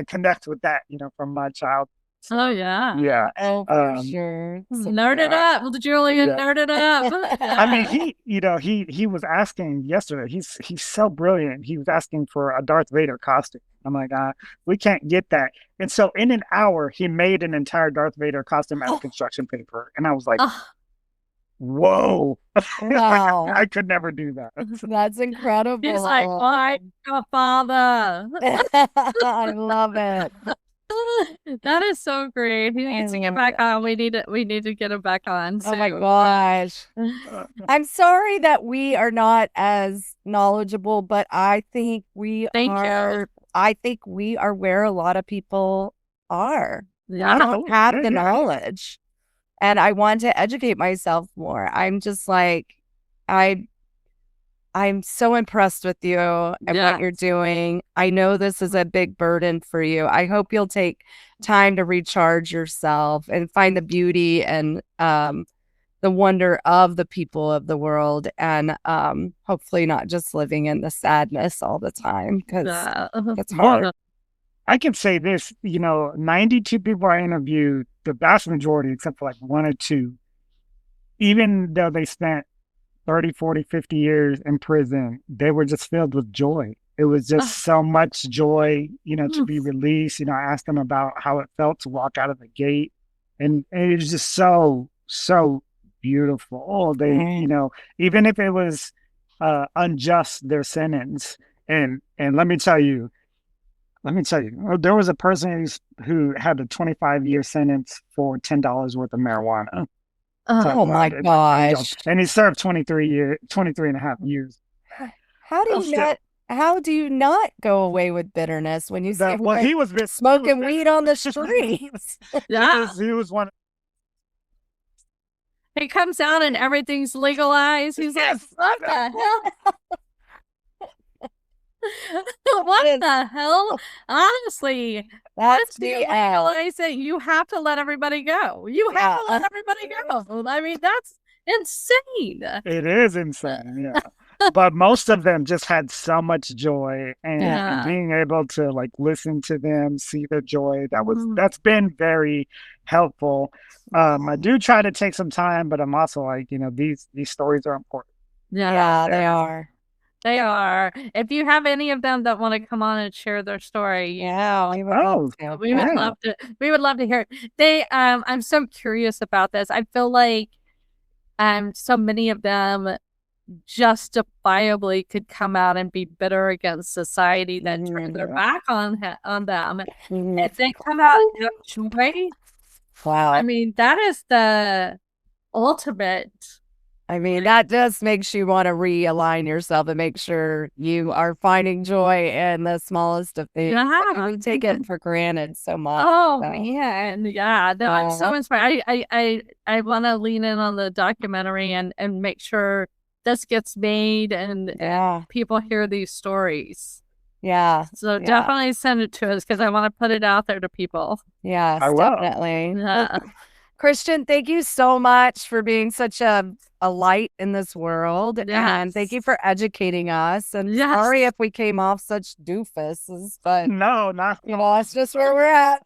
connect with that, from my child. Oh yeah. Yeah. Oh, for sure. Nerd it up. Julian, nerd it up. I mean, he was asking yesterday. He's so brilliant. He was asking for a Darth Vader costume. I'm like, we can't get that. And so in an hour, he made an entire Darth Vader costume out of construction paper. And I was like, whoa. Wow. I could never do that. That's incredible. He's like, my father. I love it. That is so great. He needs to get back on. We need to get him back on. Oh my gosh. I'm sorry that we are not as knowledgeable, but I think we are. I think we are where a lot of people are. Yeah. I don't have the knowledge, and I want to educate myself more. I'm just like, I'm so impressed with you and what you're doing. I know this is a big burden for you. I hope you'll take time to recharge yourself and find the beauty and the wonder of the people of the world, and hopefully not just living in the sadness all the time, because it's hard. I can say this, 92 people I interviewed, the vast majority, except for like one or two, even though they spent 30, 40, 50 years in prison, they were just filled with joy. It was just so much joy, to be released. I asked them about how it felt to walk out of the gate. And it was just so, so beautiful. They, even if it was unjust, their sentence. And let me tell you, there was a person who had a 25-year sentence for $10 worth of marijuana. Oh my gosh. And he served 23 and a half years. How do you not go away with bitterness when you say, he was smoking weed on the streets? He was one. He comes out and everything's legalized. He's like, what the hell? What the hell? Honestly, that's the legalizing. You have to let everybody go. You have to let everybody go. I mean, that's insane. It is insane. Yeah. but most of them just had so much joy, and Yeah. being able to like listen to them, see their joy, Mhm. that's been very helpful. I do try to take some time, but I'm also like, these stories are important. Yeah, they are. They are. If you have any of them that want to come on and share their story, Yeah, we would Oh, love to. we would yeah. love to. We would love to hear it. I'm so curious about this. I feel like so many of them justifiably could come out and be bitter against society that turned their back on them. If they come out and have joy, Wow. I mean, that is the ultimate. I mean, that just makes you want to realign yourself and make sure you are finding joy in the smallest of things. Yeah. We take it for granted so much. Oh so. man, yeah. No, I'm so inspired. I want to lean in on the documentary and make sure this gets made and people hear these stories. Yeah. So definitely send it to us because I want to put it out there to people. Yes, I will. definitely. Yeah. Christian, thank you so much for being such a light in this world. And thank you for educating us. And sorry if we came off such doofuses, but no, not that's just where we're at.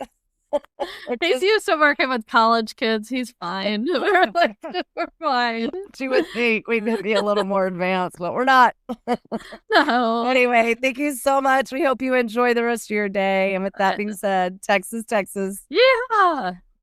He's used to working with college kids. He's fine. We're fine. You would think we'd be a little more advanced, but we're not. No. Anyway, thank you so much. We hope you enjoy the rest of your day. And with that being said, Texas. Yeah.